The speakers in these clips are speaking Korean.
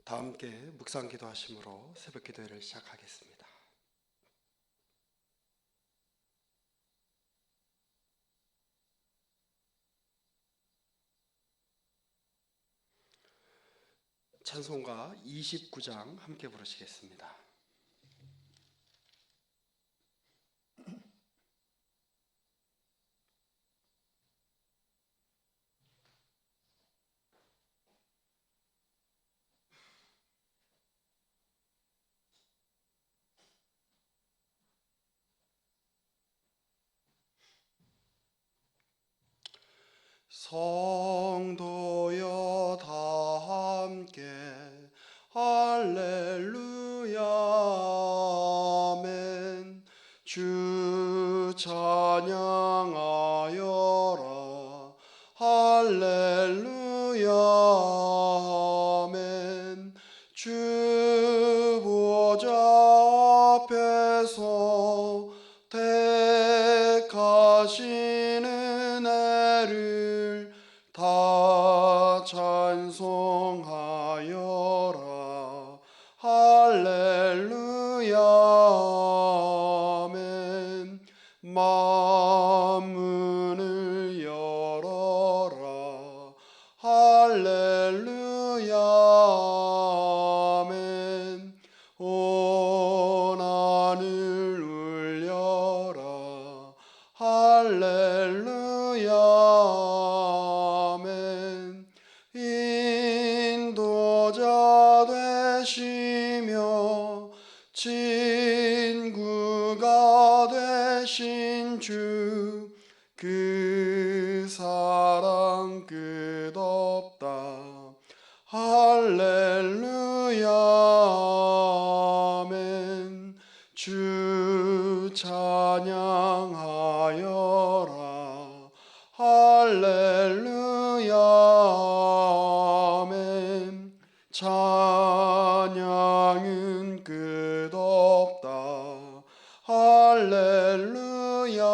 다 함께 묵상 기도하심으로 새벽 기도회를 시작하겠습니다. 찬송가 29장 함께 부르시겠습니다. 성도여 다 함께 할렐루야 아멘. 주 찬양하여라 할렐루야 아멘. 주 보좌 앞에서 택하신 은혜를 다 찬송하여라 할렐루야 아멘. 만문을 열어라 할렐루야 아멘. 온 하늘 울려라 할렐루야 아멘. 인도자 되시며 친구가 되신 주, 그 사랑 끝없다 할렐루야 아멘. 주 찬양하여라 할렐루야 아멘. 찬양은 끝없다 할렐루야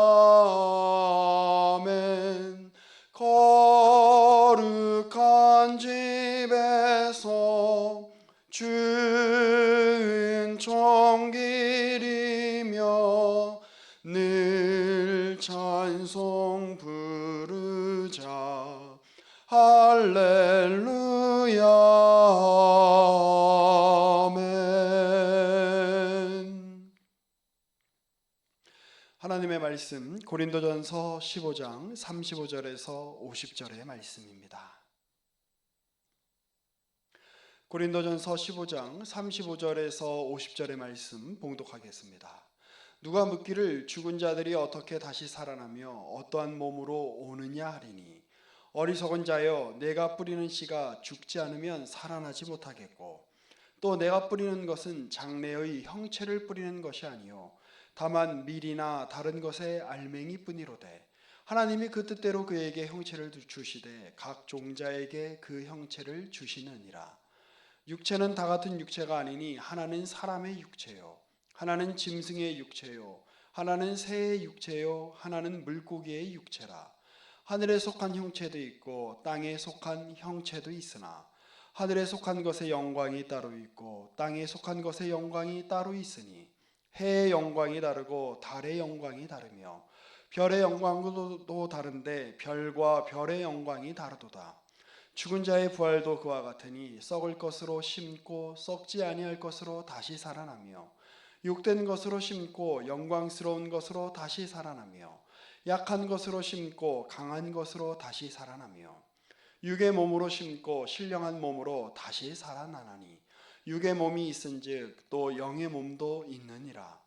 아멘. 거룩한 집에서 주 은총 기리며 늘 찬송 부르자 할렐루야 아멘. 하나님의 말씀 고린도전서 15장 35절에서 50절의 말씀입니다. 고린도전서 15장 35절에서 50절의 말씀 봉독하겠습니다. 누가 묻기를 죽은 자들이 어떻게 다시 살아나며 어떠한 몸으로 오느냐 하리니, 어리석은 자여, 내가 뿌리는 씨가 죽지 않으면 살아나지 못하겠고 또 내가 뿌리는 것은 장래의 형체를 뿌리는 것이 아니요 다만 밀이나 다른 것의 알맹이뿐이로되, 하나님이 그 뜻대로 그에게 형체를 주시되 각 종자에게 그 형체를 주시느니라. 육체는 다 같은 육체가 아니니 하나는 사람의 육체요, 하나는 짐승의 육체요, 하나는 새의 육체요, 하나는 물고기의 육체라. 하늘에 속한 형체도 있고 땅에 속한 형체도 있으나 하늘에 속한 것의 영광이 따로 있고 땅에 속한 것의 영광이 따로 있으니, 해의 영광이 다르고 달의 영광이 다르며 별의 영광도 다른데 별과 별의 영광이 다르도다. 죽은 자의 부활도 그와 같으니 썩을 것으로 심고 썩지 아니할 것으로 다시 살아나며, 욕된 것으로 심고 영광스러운 것으로 다시 살아나며, 약한 것으로 심고 강한 것으로 다시 살아나며, 육의 몸으로 심고 신령한 몸으로 다시 살아나나니, 육의 몸이 있은즉 또 영의 몸도 있느니라.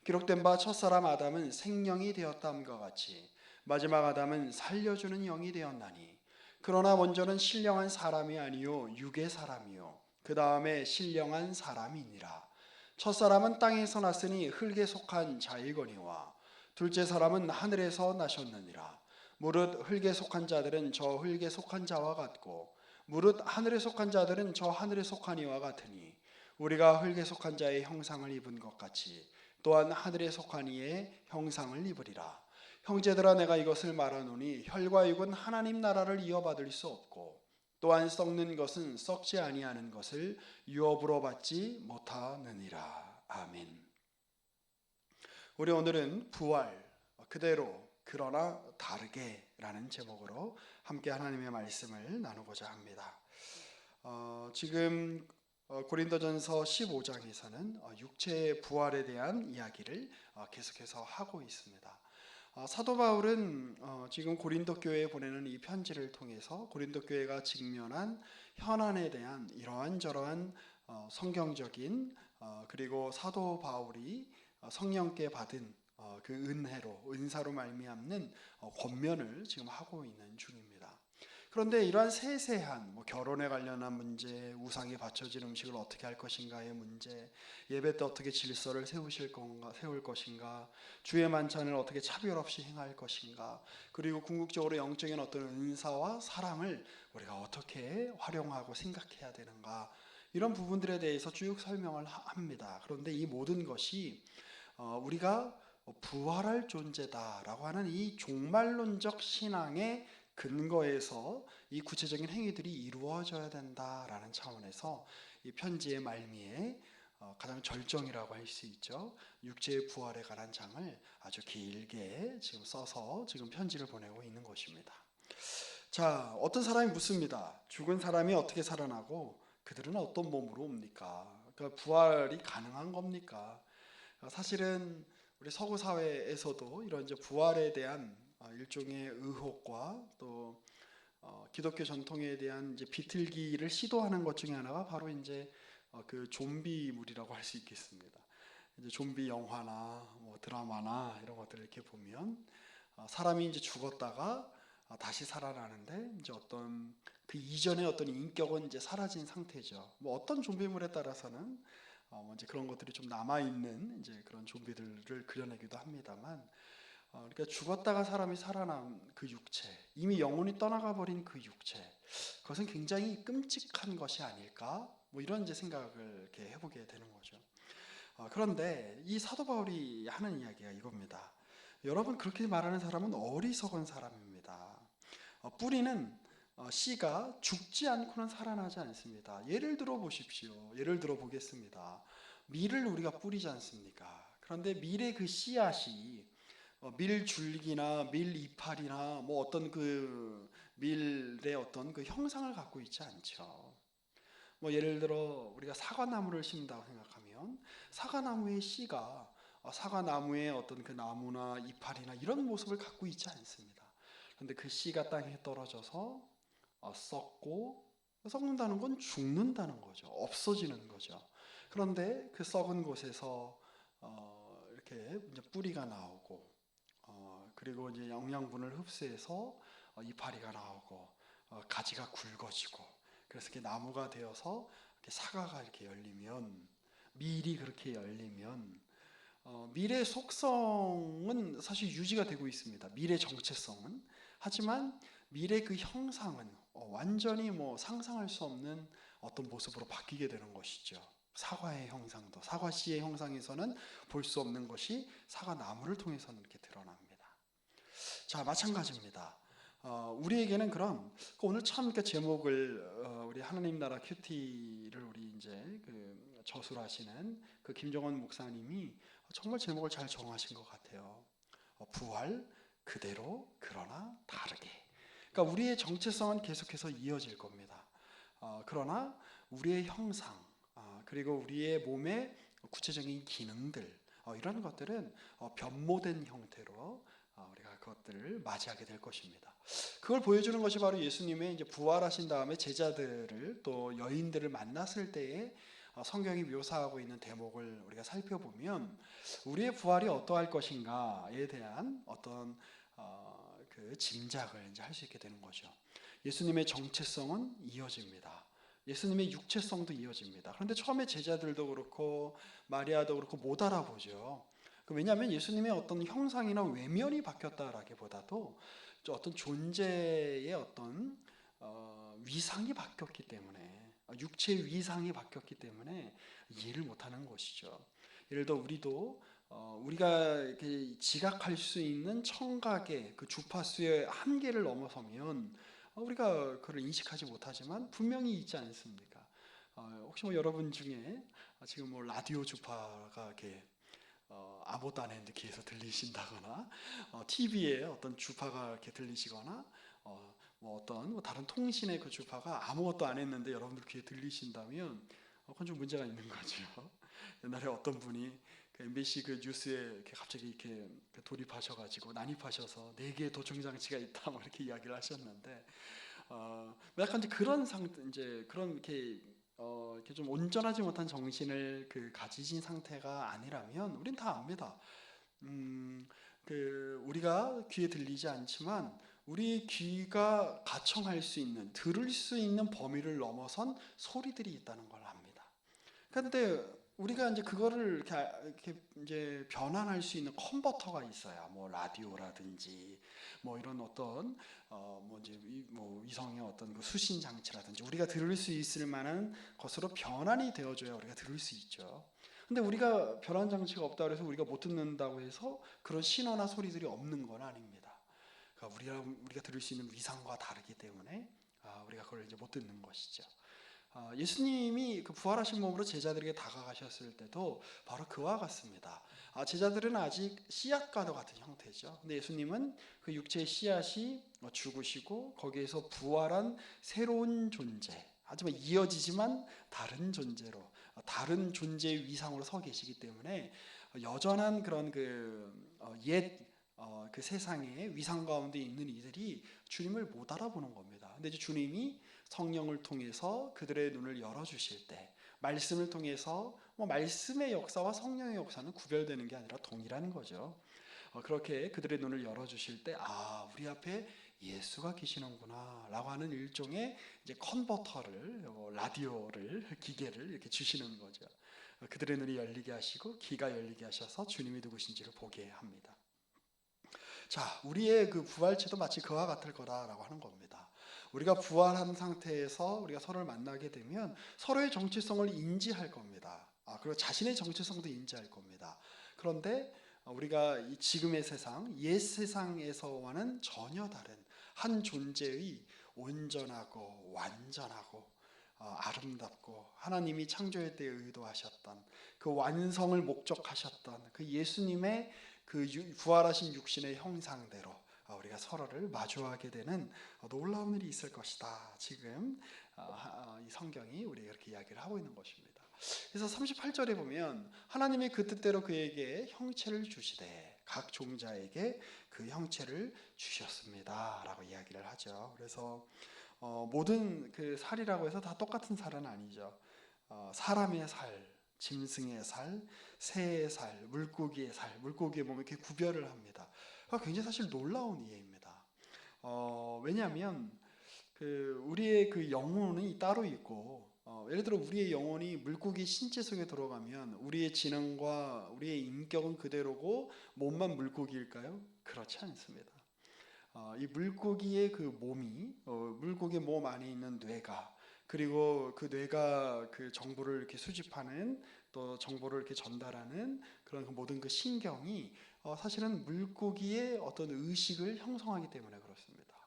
기록된 바 첫사람 아담은 생령이 되었다함과 같이 마지막 아담은 살려주는 영이 되었나니, 그러나 먼저는 신령한 사람이 아니요 육의 사람이요 그 다음에 신령한 사람이니라. 첫사람은 땅에서 났으니 흙에 속한 자이거니와 둘째 사람은 하늘에서 나셨느니라. 무릇 흙에 속한 자들은 저 흙에 속한 자와 같고 무릇 하늘에 속한 자들은 저 하늘에 속한 이와 같으니, 우리가 흙에 속한 자의 형상을 입은 것 같이 또한 하늘에 속한 이의 형상을 입으리라. 형제들아, 내가 이것을 말하노니 혈과 육은 하나님 나라를 이어받을 수 없고 또한 썩는 것은 썩지 아니하는 것을 유업으로 받지 못하느니라. 아멘. 우리 오늘은 부활, 그대로 그러나 다르게라는 제목으로 함께 하나님의 말씀을 나누고자 합니다. 지금 고린도전서 15장에서는 육체의 부활에 대한 이야기를 계속해서 하고 있습니다. 사도 바울은 지금 고린도 교회에 보내는 이 편지를 통해서 고린도 교회가 직면한 현안에 대한 이러한저러한 성경적인 그리고 사도 바울이 성령께 받은 그 은사로 말미암는 권면을 지금 하고 있는 중입니다. 그런데 이러한 세세한 결혼에 관련한 문제, 우상에 바쳐진 음식을 어떻게 할 것인가의 문제, 예배 때 어떻게 질서를 세울 것인가, 주의 만찬을 어떻게 차별 없이 행할 것인가, 그리고 궁극적으로 영적인 어떤 은사와 사랑을 우리가 어떻게 활용하고 생각해야 되는가, 이런 부분들에 대해서 쭉 설명을 합니다. 그런데 이 모든 것이 우리가 부활할 존재다라고 하는 이 종말론적 신앙의 근거에서 이 구체적인 행위들이 이루어져야 된다라는 차원에서 이 편지의 말미에 가장 절정이라고 할 수 있죠. 육체의 부활에 관한 장을 아주 길게 지금 써서 지금 편지를 보내고 있는 것입니다. 자, 어떤 사람이 묻습니다. 죽은 사람이 어떻게 살아나고 그들은 어떤 몸으로 옵니까? 그러니까 부활이 가능한 겁니까? 사실은 우리 서구 사회에서도 이런 이제 부활에 대한 일종의 의혹과 또 기독교 전통에 대한 이제 비틀기를 시도하는 것 중에 하나가 바로 이제 그 좀비물이라고 할 수 있겠습니다. 이제 좀비 영화나 뭐 드라마나 이런 것들을 이렇게 보면 사람이 이제 죽었다가 다시 살아나는데 이제 어떤 그 이전의 어떤 인격은 이제 사라진 상태죠. 뭐 어떤 좀비물에 따라서는 이제 그런 것들이 좀 남아 있는 이제 그런 좀비들을 그려내기도 합니다만, 그러니까 죽었다가 사람이 살아난 그 육체, 이미 영혼이 떠나가 버린 그 육체, 그것은 굉장히 끔찍한 것이 아닐까? 뭐 이런 이제 생각을 이렇게 해보게 되는 거죠. 그런데 이 사도 바울이 하는 이야기가 이겁니다. 여러분, 그렇게 말하는 사람은 어리석은 사람입니다. 뿌리는 씨가 죽지 않고는 살아나지 않습니다. 예를 들어 보십시오. 예를 들어 보겠습니다. 밀을 우리가 뿌리지 않습니까? 그런데 밀의 그 씨앗이 밀 줄기나 밀 이파리나 뭐 어떤 그 밀의 어떤 그 형상을 갖고 있지 않죠. 뭐 예를 들어 우리가 사과나무를 심는다고 생각하면 사과나무의 씨가 사과나무의 어떤 그 나무나 이파리나 이런 모습을 갖고 있지 않습니다. 그런데 그 씨가 땅에 떨어져서 썩고, 썩는다는 건 죽는다는 거죠. 없어지는 거죠. 그런데 그 썩은 곳에서 이렇게 이제 뿌리가 나오고, 그리고 이제 영양분을 흡수해서 이파리가 나오고, 가지가 굵어지고, 그래서 이렇게 나무가 되어서 이렇게 사과가 이렇게 열리면, 밀이 그렇게 열리면, 밀의 속성은 사실 유지가 되고 있습니다. 밀의 정체성은. 하지만 밀의 그 형상은 완전히 뭐 상상할 수 없는 어떤 모습으로 바뀌게 되는 것이죠. 사과의 형상도, 사과 씨의 형상에서는 볼 수 없는 것이 사과 나무를 통해서는 이렇게 드러납니다. 자, 마찬가지입니다. 우리에게는 그럼 오늘 참 이렇게 제목을 우리 하나님 나라 큐티를 우리 이제 그 저술하시는 그 김정원 목사님이 정말 제목을 잘 정하신 것 같아요. 부활 그대로 그러나 다르게. 그러니까 우리의 정체성은 계속해서 이어질 겁니다. 그러나 우리의 형상, 그리고 우리의 몸의 구체적인 기능들, 이런 것들은 변모된 형태로 우리가 그것들을 맞이하게 될 것입니다. 그걸 보여주는 것이 바로 예수님의 이제 부활하신 다음에 제자들을 또 여인들을 만났을 때에 성경이 묘사하고 있는 대목을 우리가 살펴보면 우리의 부활이 어떠할 것인가에 대한 어떤 그 짐작을 이제 할 수 있게 되는 거죠. 예수님의 정체성은 이어집니다. 예수님의 육체성도 이어집니다. 그런데 처음에 제자들도 그렇고 마리아도 그렇고 못 알아보죠. 왜냐하면 예수님의 어떤 형상이나 외면이 바뀌었다라기보다도 어떤 존재의 어떤 위상이 바뀌었기 때문에, 육체의 위상이 바뀌었기 때문에 이해를 못하는 것이죠. 예를 들어 우리도 우리가 이렇게 지각할 수 있는 청각의 그 주파수의 한계를 넘어서면 우리가 그걸 인식하지 못하지만 분명히 있지 않습니까? 혹시 뭐 여러분 중에 지금 뭐 라디오 주파가 이렇게 아무것도 안 했는데 귀에서 들리신다거나 TV에 어떤 주파가 이렇게 들리시거나 뭐 어떤 뭐 다른 통신의 그 주파가 아무것도 안 했는데 여러분들 귀에 들리신다면 그건 좀 문제가 있는 거죠. 옛날에 어떤 분이 그 MBC 그 뉴스에 이렇게 갑자기 이렇게 돌입하셔가지고 난입하셔서 4개의 도청 장치가 있다 뭐 이렇게 이야기를 하셨는데 약간 이제 그런 이제 그런 이렇게 좀 온전하지 못한 정신을 가지신 상태가 아니라면 우린 다 압니다. 우리가 귀에 들리지 않지만 우리 귀가 가청할 수 있는, 들을 수 있는 범위를 넘어선 소리들이 있다는 걸 압니다. 그런데 우리가 이제 그거를 이렇게 이제 변환할 수 있는 컨버터가 있어요. 뭐 라디오라든지 뭐 이런 어떤 뭐 이제 뭐 위성의 어떤 그 수신 장치라든지 우리가 들을 수 있을 만한 것으로 변환이 되어줘야 우리가 들을 수 있죠. 근데 우리가 변환 장치가 없다고 해서 우리가 못 듣는다고 해서 그런 신호나 소리들이 없는 건 아닙니다. 그러니까 우리가 들을 수 있는 위상과 다르기 때문에 우리가 그걸 이제 못 듣는 것이죠. 예수님이 그 부활하신 몸으로 제자들에게 다가가셨을 때도 바로 그와 같습니다. 제자들은 아직 씨앗과도 같은 형태죠. 근데 예수님은 그 육체의 씨앗이 죽으시고 거기에서 부활한 새로운 존재, 하지만 이어지지만 다른 존재로, 다른 존재의 위상으로 서 계시기 때문에 여전한 그런 그 세상의 위상 가운데 있는 이들이 주님을 못 알아보는 겁니다. 근데 이제 주님이 성령을 통해서 그들의 눈을 열어주실 때, 말씀을 통해서 말씀의 역사와 성령의 역사는 구별되는 게 아니라 동일한 거죠. 그렇게 그들의 눈을 열어주실 때, 우리 앞에 예수가 계시는구나 라고 하는 일종의 이제 컨버터를, 라디오를, 기계를 이렇게 주시는 거죠. 그들의 눈이 열리게 하시고 귀가 열리게 하셔서 주님이 누구신지를 보게 합니다. 자, 우리의 그 부활체도 마치 그와 같을 거다라고 하는 겁니다. 우리가 부활한 상태에서 우리가 서로를 만나게 되면 서로의 정체성을 인지할 겁니다. 그리고 자신의 정체성도 인지할 겁니다. 그런데 우리가 이 지금의 세상, 옛 세상에서와는 전혀 다른 한 존재의 온전하고 완전하고 아름답고 하나님이 창조할 때 의도하셨던 그 완성을 목적하셨던 그 예수님의 그 부활하신 육신의 형상대로 우리가 서로를 마주하게 되는 놀라운 일이 있을 것이다. 지금 이 성경이 우리에게 이렇게 이야기를 하고 있는 것입니다. 그래서 38절에 보면 하나님이 그 뜻대로 그에게 형체를 주시되 각 종자에게 그 형체를 주셨습니다 라고 이야기를 하죠. 그래서 모든 그 살이라고 해서 다 똑같은 살은 아니죠. 사람의 살, 짐승의 살, 새의 살, 물고기의 살, 물고기에 보면 이렇게 구별을 합니다. 굉장히 사실 놀라운 이해입니다. 왜냐하면 우리의 그 영혼이 따로 있고, 예를 들어 우리의 영혼이 물고기 신체 속에 들어가면 우리의 지능과 우리의 인격은 그대로고 몸만 물고기일까요? 그렇지 않습니다. 이 물고기의 그 몸이 물고기의 몸 안에 있는 뇌가 그리고 그 뇌가 그 정보를 이렇게 수집하는 또 정보를 이렇게 전달하는 그런 모든 그 신경이 사실은 물고기의 어떤 의식을 형성하기 때문에 그렇습니다.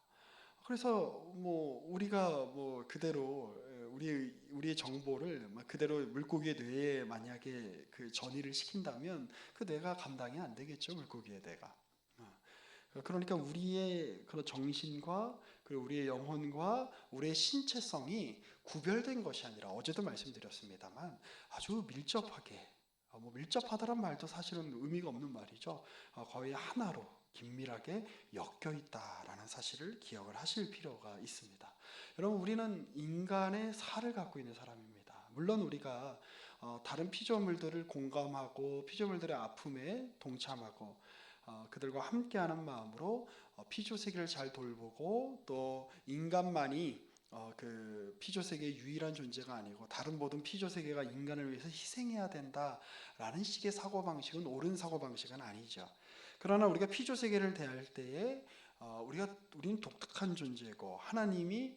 그래서 뭐 우리가 뭐 그대로 우리의 정보를 그대로 물고기의 뇌에 만약에 그 전이를 시킨다면 그 뇌가 감당이 안 되겠죠, 물고기의 뇌가. 그러니까 우리의 그런 정신과 그리고 우리의 영혼과 우리의 신체성이 구별된 것이 아니라 어제도 말씀드렸습니다만 아주 밀접하게 뭐 밀접하다란 말도 사실은 의미가 없는 말이죠. 거의 하나로 긴밀하게 엮여 있다라는 사실을 기억을 하실 필요가 있습니다. 여러분 우리는 인간의 살을 갖고 있는 사람입니다. 물론 우리가 다른 피조물들을 공감하고 피조물들의 아픔에 동참하고 그들과 함께하는 마음으로 피조세계를 잘 돌보고 또 인간만이 그 피조세계의 유일한 존재가 아니고 다른 모든 피조세계가 인간을 위해서 희생해야 된다라는 식의 사고방식은 옳은 사고방식은 아니죠. 그러나 우리가 피조세계를 대할 때에 우리는 독특한 존재고 하나님이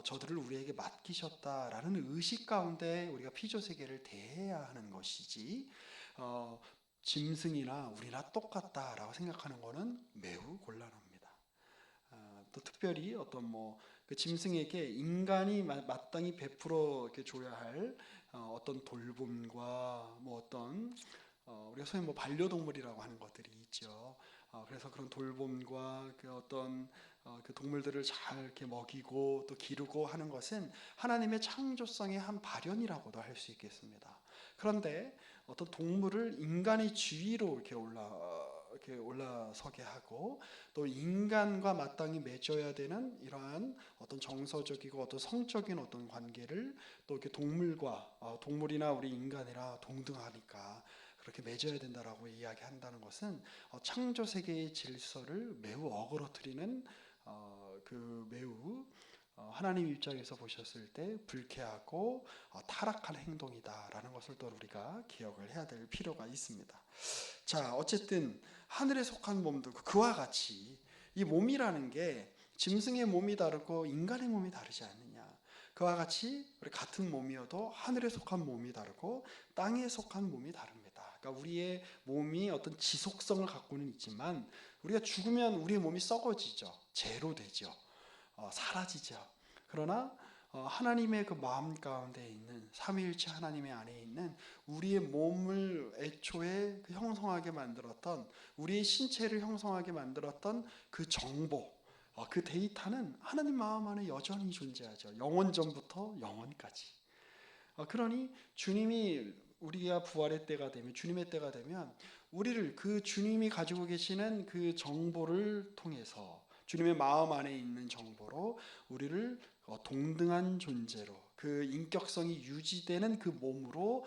저들을 우리에게 맡기셨다라는 의식 가운데 우리가 피조세계를 대해야 하는 것이지 짐승이나 우리나 똑같다라고 생각하는 것은 매우 곤란합니다. 또 특별히 어떤 뭐 그 짐승에게 인간이 마땅히 베풀어 이렇게 줘야 할 어떤 돌봄과 뭐 어떤 우리가 소위 뭐 반려동물이라고 하는 것들이 있죠. 그래서 그런 돌봄과 그 어떤 그 동물들을 잘 이렇게 먹이고 또 기르고 하는 것은 하나님의 창조성의 한 발현이라고도 할 수 있겠습니다. 그런데 어떤 동물을 인간의 지위로 이렇게 올라서게 하고 또 인간과 마땅히 맺어야 되는 이러한 어떤 정서적이고 어떤 성적인 어떤 관계를 또 이렇게 동물이나 우리 인간이라 동등하니까 그렇게 맺어야 된다라고 이야기한다는 것은 창조 세계의 질서를 매우 어그러뜨리는 그 매우 하나님 입장에서 보셨을 때 불쾌하고 타락한 행동이다라는 것을 또 우리가 기억을 해야 될 필요가 있습니다. 자, 어쨌든 하늘에 속한 몸도 그와 같이 이 몸이라는 게 짐승의 몸이 다르고 인간의 몸이 다르지 않느냐. 그와 같이 우리 같은 몸이어도 하늘에 속한 몸이 다르고 땅에 속한 몸이 다릅니다. 그러니까 우리의 몸이 어떤 지속성을 갖고는 있지만 우리가 죽으면 우리의 몸이 썩어지죠. 재로 되죠. 사라지죠. 그러나 하나님의 그 마음 가운데 있는 삼위일체 하나님의 안에 있는 우리의 몸을 애초에 형성하게 만들었던 우리의 신체를 형성하게 만들었던 그 정보, 그 데이터는 하나님 마음 안에 여전히 존재하죠. 영원 전부터 영원까지. 그러니 주님이 우리가 부활의 때가 되면 주님의 때가 되면 우리를 그 주님이 가지고 계시는 그 정보를 통해서 주님의 마음 안에 있는 정보로 우리를 동등한 존재로 그 인격성이 유지되는 그 몸으로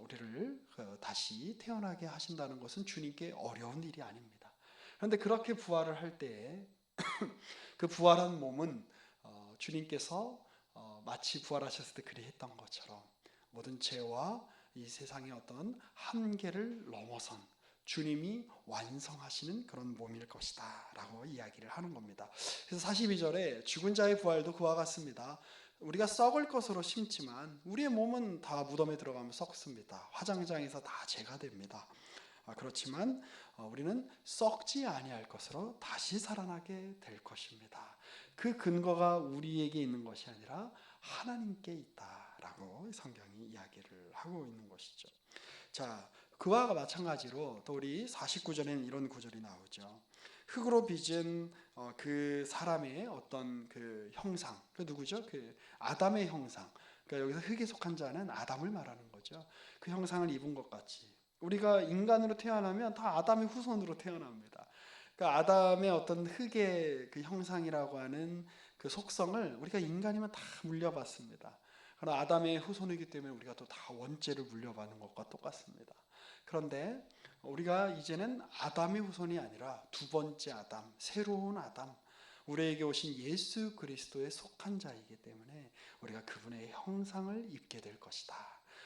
우리를 다시 태어나게 하신다는 것은 주님께 어려운 일이 아닙니다. 그런데 그렇게 부활을 할 때에 그 부활한 몸은 주님께서 마치 부활하셨을 때 그리했던 것처럼 모든 죄와 이 세상의 어떤 한계를 넘어선 주님이 완성하시는 그런 몸일 것이다 라고 이야기를 하는 겁니다. 그래서 42절에 죽은 자의 부활도 그와 같습니다. 우리가 썩을 것으로 심지만 우리의 몸은 다 무덤에 들어가면 썩습니다. 화장장에서 다 재가 됩니다. 그렇지만 우리는 썩지 아니할 것으로 다시 살아나게 될 것입니다. 그 근거가 우리에게 있는 것이 아니라 하나님께 있다라고 성경이 이야기를 하고 있는 것이죠. 자, 그와 마찬가지로 또 우리 49절에는 이런 구절이 나오죠. 흙으로 빚은 그 사람의 어떤 그 형상, 그 누구죠? 그 아담의 형상. 그러니까 여기서 흙에 속한 자는 아담을 말하는 거죠. 그 형상을 입은 것 같이 우리가 인간으로 태어나면 다 아담의 후손으로 태어납니다. 그러니까 아담의 어떤 흙의 그 형상이라고 하는 그 속성을 우리가 인간이면 다 물려받습니다. 그러나 아담의 후손이기 때문에 우리가 또 다 원죄를 물려받는 것과 똑같습니다. 그런데 우리가 이제는 아담의 후손이 아니라 두 번째 아담, 새로운 아담, 우리에게 오신 예수 그리스도에 속한 자이기 때문에 우리가 그분의 형상을 입게 될 것이다.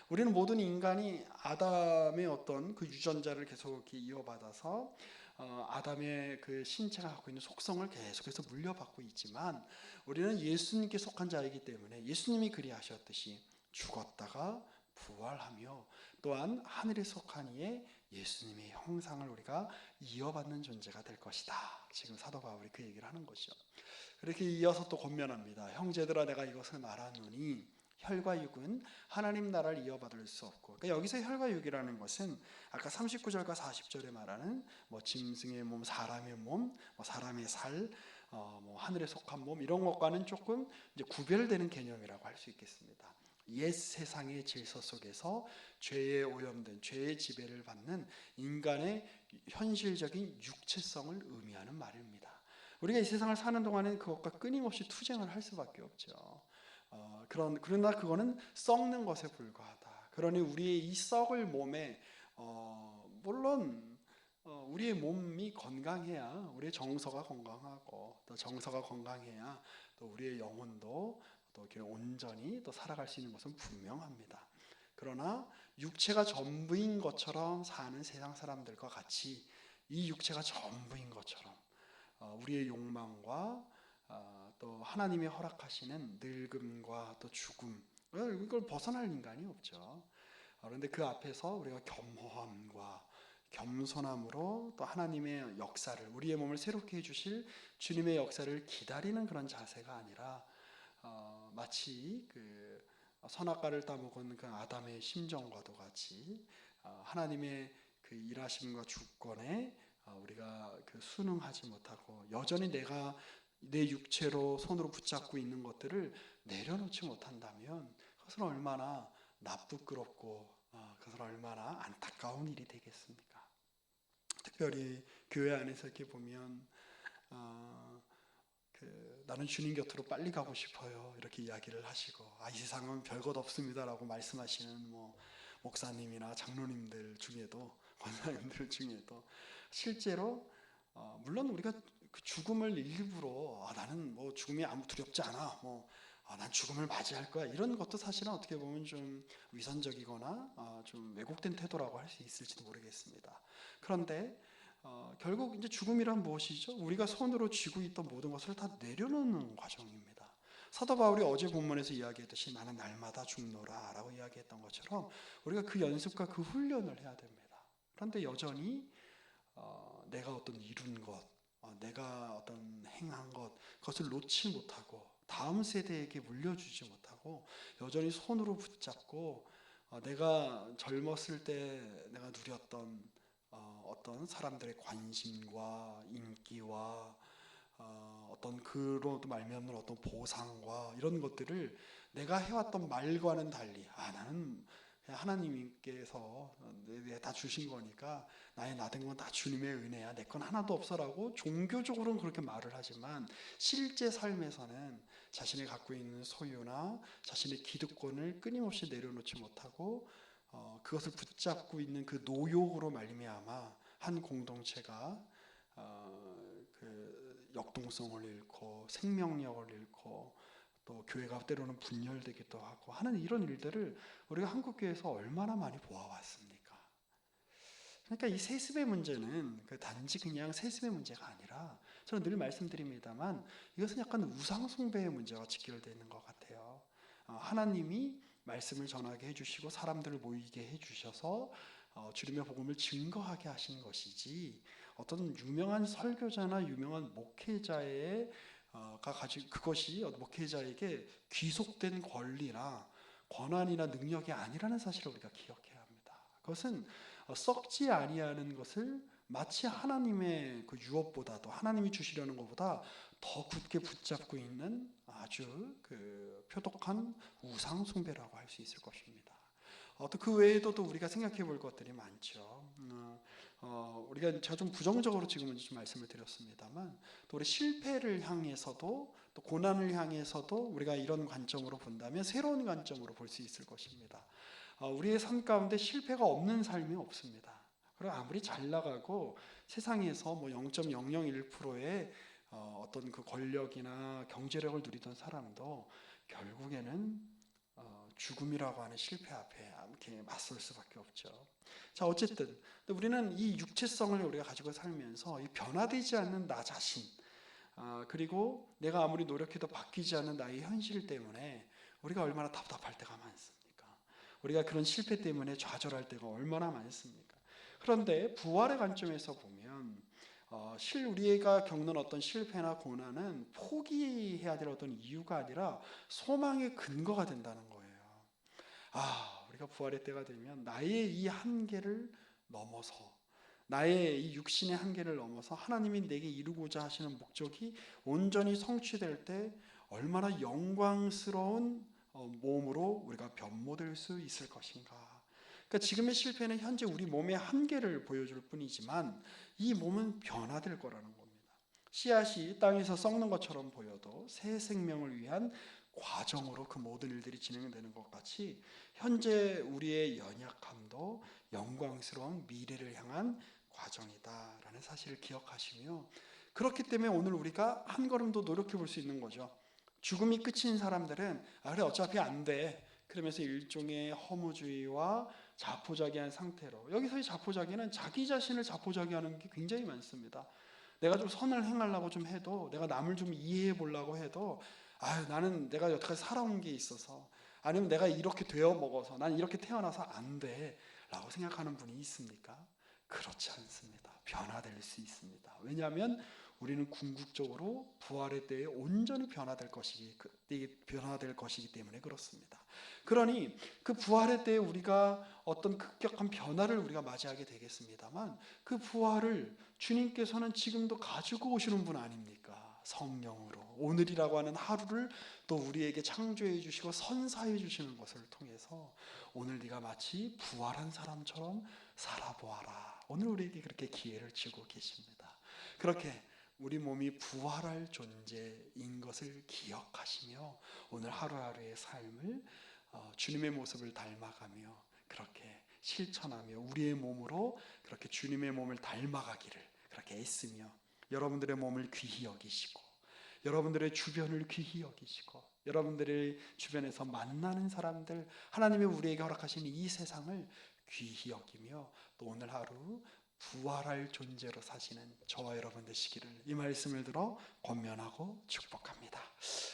우리는 모든 인간이 아담의 어떤 그 유전자를 계속 이렇게 이어받아서 아담의 그 신체가 갖고 있는 속성을 계속해서 물려받고 있지만 우리는 예수님께 속한 자이기 때문에 예수님이 그리하셨듯이 죽었다가 부활하며 또한 하늘에 속한 이의 예수님의 형상을 우리가 이어받는 존재가 될 것이다. 지금 사도 바울이 그 얘기를 하는 것이죠. 그렇게 이어서 또 권면합니다. 형제들아 내가 이것을 말하노니 혈과 육은 하나님 나라를 이어받을 수 없고, 그러니까 여기서 혈과 육이라는 것은 아까 39절과 40절에 말하는 뭐 짐승의 몸, 사람의 몸, 뭐 사람의 살, 뭐 하늘에 속한 몸 이런 것과는 조금 이제 구별되는 개념이라고 할 수 있겠습니다. 옛 세상의 질서 속에서 죄에 오염된 죄의 지배를 받는 인간의 현실적인 육체성을 의미하는 말입니다. 우리가 이 세상을 사는 동안에 그것과 끊임없이 투쟁을 할 수밖에 없죠. 그러나 그거는 썩는 것에 불과하다. 그러니 우리의 이 썩을 몸에 물론 우리의 몸이 건강해야 우리의 정서가 건강하고 또 정서가 건강해야 또 우리의 영혼도 또 이렇게 온전히 또 살아갈 수 있는 것은 분명합니다. 그러나 육체가 전부인 것처럼 사는 세상 사람들과 같이 이 육체가 전부인 것처럼 우리의 욕망과 또 하나님이 허락하시는 늙음과 또 죽음 이걸 벗어날 인간이 없죠. 그런데 그 앞에서 우리가 겸허함과 겸손함으로 또 하나님의 역사를, 우리의 몸을 새롭게 해주실 주님의 역사를 기다리는 그런 자세가 아니라 마치 그 선악과를 따먹은 그 아담의 심정과도 같이 하나님의 그 일하심과 주권에 우리가 그 순응하지 못하고 여전히 내가 내 육체로 손으로 붙잡고 있는 것들을 내려놓지 못한다면 그것은 얼마나 나쁘끄럽고 그것은 얼마나 안타까운 일이 되겠습니까? 특별히 교회 안에서 이렇게 보면 나는 주님 곁으로 빨리 가고 싶어요 이렇게 이야기를 하시고 이 세상은 별것 없습니다라고 말씀하시는 목사님이나 장로님들 중에도 권사님들 중에도 실제로 물론 우리가 그 죽음을 일부러 나는 뭐 죽음이 아무 두렵지 않아 난 죽음을 맞이할 거야 이런 것도 사실은 어떻게 보면 좀 위선적이거나 좀 왜곡된 태도라고 할 수 있을지도 모르겠습니다. 그런데 결국 이제 죽음이란 무엇이죠? 우리가 손으로 쥐고 있던 모든 것을 다 내려놓는 과정입니다. 사도 바울이 어제 본문에서 이야기했듯이 나는 날마다 죽노라 라고 이야기했던 것처럼 우리가 그 연습과 그 훈련을 해야 됩니다. 그런데 여전히 내가 어떤 이룬 것, 내가 어떤 행한 것, 그것을 놓지 못하고 다음 세대에게 물려주지 못하고 여전히 손으로 붙잡고 내가 젊었을 때 내가 누렸던 어떤 사람들의 관심과 인기와 어떤 그로 말미암는 어떤 보상과 이런 것들을 내가 해왔던 말과는 달리 나는 하나님께서 다 주신 거니까 나의 나된 건 다 주님의 은혜야 내 건 하나도 없어라고 종교적으로는 그렇게 말을 하지만 실제 삶에서는 자신이 갖고 있는 소유나 자신의 기득권을 끊임없이 내려놓지 못하고 그것을 붙잡고 있는 그 노욕으로 말미암아 한 공동체가 그 역동성을 잃고 생명력을 잃고 또 교회가 때로는 분열되기도 하고 하는 이런 일들을 우리가 한국교회에서 얼마나 많이 보아왔습니까? 그러니까 이 세습의 문제는 단지 그냥 세습의 문제가 아니라 저는 늘 말씀드립니다만 이것은 약간 우상숭배의 문제와 직결되어 있는 것 같아요. 하나님이 말씀을 전하게 해주시고 사람들을 모이게 해주셔서 주님의 복음을 증거하게 하신 것이지 어떤 유명한 설교자나 유명한 목회자의 그것이 목회자에게 귀속된 권리나 권한이나 능력이 아니라는 사실을 우리가 기억해야 합니다. 그것은 썩지 아니하는 것을 마치 하나님의 그 유업보다도 하나님이 주시려는 것보다 더 굳게 붙잡고 있는 아주 그 표독한 우상 숭배라고 할 수 있을 것입니다. 또 그 외에도 또 우리가 생각해 볼 것들이 많죠. 우리가 제가 좀 부정적으로 지금은 좀 말씀을 드렸습니다만 또 우리 실패를 향해서도 또 고난을 향해서도 우리가 이런 관점으로 본다면 새로운 관점으로 볼 수 있을 것입니다. 우리의 삶 가운데 실패가 없는 삶이 없습니다. 그리고 아무리 잘 나가고 세상에서 뭐 0.001%의 어떤 그 권력이나 경제력을 누리던 사람도 결국에는 죽음이라고 하는 실패 앞에 이렇게 맞설 수밖에 없죠. 자, 어쨌든 우리는 이 육체성을 우리가 가지고 살면서 이 변화되지 않는 나 자신, 그리고 내가 아무리 노력해도 바뀌지 않는 나의 현실 때문에 우리가 얼마나 답답할 때가 많습니까? 우리가 그런 실패 때문에 좌절할 때가 얼마나 많습니까? 그런데 부활의 관점에서 보면 우리가 겪는 어떤 실패나 고난은 포기해야 될 어떤 이유가 아니라 소망의 근거가 된다는 거예요. 우리가 부활의 때가 되면 나의 이 한계를 넘어서 나의 이 육신의 한계를 넘어서 하나님이 내게 이루고자 하시는 목적이 온전히 성취될 때 얼마나 영광스러운 몸으로 우리가 변모될 수 있을 것인가. 그러니까 지금의 실패는 현재 우리 몸의 한계를 보여줄 뿐이지만 이 몸은 변화될 거라는 겁니다. 씨앗이 땅에서 썩는 것처럼 보여도 새 생명을 위한 과정으로 그 모든 일들이 진행되는 것 같이 현재 우리의 연약함도 영광스러운 미래를 향한 과정이다라는 사실을 기억하시며 그렇기 때문에 오늘 우리가 한 걸음 더 노력해 볼 수 있는 거죠. 죽음이 끝인 사람들은 그래 어차피 안 돼. 그러면서 일종의 허무주의와 자포자기한 상태로 여기서의 자포자기는 자기 자신을 자포자기하는 게 굉장히 많습니다. 내가 좀 선을 행하려고 좀 해도 내가 남을 좀 이해해 보려고 해도 나는 내가 여태까지 살아온 게 있어서 아니면 내가 이렇게 되어 먹어서 난 이렇게 태어나서 안 돼 라고 생각하는 분이 있습니까? 그렇지 않습니다. 변화될 수 있습니다. 왜냐하면 우리는 궁극적으로 부활의 때에 온전히 변화될 것이기 때문에 그렇습니다. 그러니 그 부활의 때에 우리가 어떤 급격한 변화를 우리가 맞이하게 되겠습니다만, 그 부활을 주님께서는 지금도 가지고 오시는 분 아닙니까? 성령으로 오늘이라고 하는 하루를 또 우리에게 창조해 주시고 선사해 주시는 것을 통해서 오늘 네가 마치 부활한 사람처럼 살아보아라. 오늘 우리에게 그렇게 기회를 주고 계십니다. 그렇게 우리 몸이 부활할 존재인 것을 기억하시며 오늘 하루하루의 삶을 주님의 모습을 닮아가며 그렇게 실천하며 우리의 몸으로 그렇게 주님의 몸을 닮아가기를 그렇게 애쓰며 여러분들의 몸을 귀히 여기시고 여러분들의 주변을 귀히 여기시고 여러분들의 주변에서 만나는 사람들, 하나님이 우리에게 허락하신 이 세상을 귀히 여기며 또 오늘 하루 부활할 존재로 사시는 저와 여러분 되시기를 이 말씀을 들어 권면하고 축복합니다.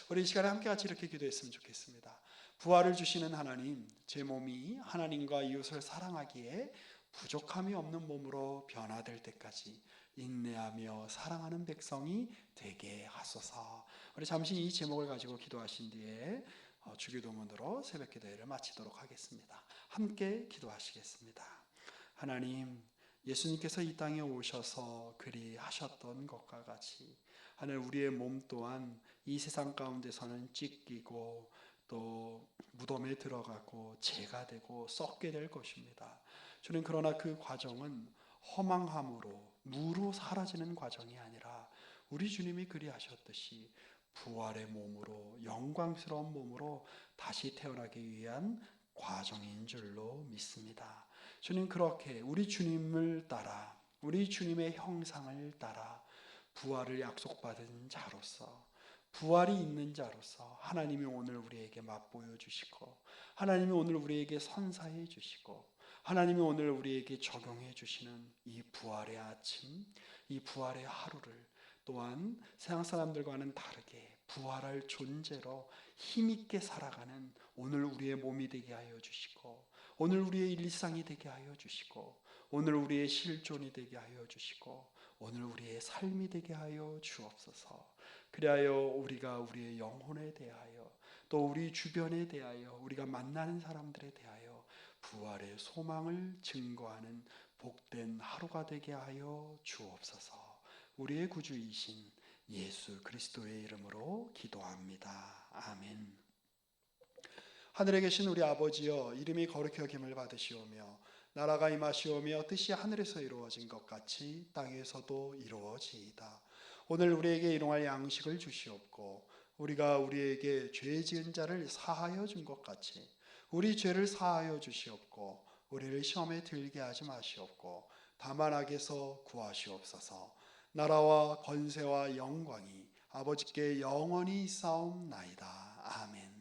우리 이 시간에 함께 같이 이렇게 기도했으면 좋겠습니다. 부활을 주시는 하나님, 제 몸이 하나님과 이웃을 사랑하기에 부족함이 없는 몸으로 변화될 때까지 인내하며 사랑하는 백성이 되게 하소서. 우리 잠시 이 제목을 가지고 기도하신 뒤에 주기도문으로 새벽 기도회를 마치도록 하겠습니다. 함께 기도하시겠습니다. 하나님, 예수님께서 이 땅에 오셔서 그리 하셨던 것과 같이 하늘 우리의 몸 또한 이 세상 가운데서는 찢기고 또 무덤에 들어가고 재가 되고 썩게 될 것입니다. 주님, 그러나 그 과정은 허망함으로 무로 사라지는 과정이 아니라 우리 주님이 그리하셨듯이 부활의 몸으로 영광스러운 몸으로 다시 태어나기 위한 과정인 줄로 믿습니다. 주님, 그렇게 우리 주님을 따라 우리 주님의 형상을 따라 부활을 약속받은 자로서 부활이 있는 자로서 하나님이 오늘 우리에게 맛보여 주시고 하나님이 오늘 우리에게 선사해 주시고 하나님이 오늘 우리에게 적용해 주시는 이 부활의 아침, 이 부활의 하루를 또한 세상 사람들과는 다르게 부활할 존재로 힘있게 살아가는 오늘 우리의 몸이 되게 하여 주시고 오늘 우리의 일상이 되게 하여 주시고 오늘 우리의 실존이 되게 하여 주시고 오늘 우리의 삶이 되게 하여 주옵소서. 그리하여 우리가 우리의 영혼에 대하여 또 우리 주변에 대하여 우리가 만나는 사람들에 대하여 부활의 소망을 증거하는 복된 하루가 되게 하여 주옵소서. 우리의 구주이신 예수 그리스도의 이름으로 기도합니다. 아멘. 하늘에 계신 우리 아버지여, 이름이 거룩히 여김을 받으시오며 나라가 임하시오며 뜻이 하늘에서 이루어진 것 같이 땅에서도 이루어지이다. 오늘 우리에게 일용할 양식을 주시옵고 우리가 우리에게 죄 지은 자를 사하여 준 것 같이 우리 죄를 사하여 주시옵고 우리를 시험에 들게 하지 마시옵고 다만 악에서 구하시옵소서. 나라와 권세와 영광이 아버지께 영원히 있사옵나이다. 아멘.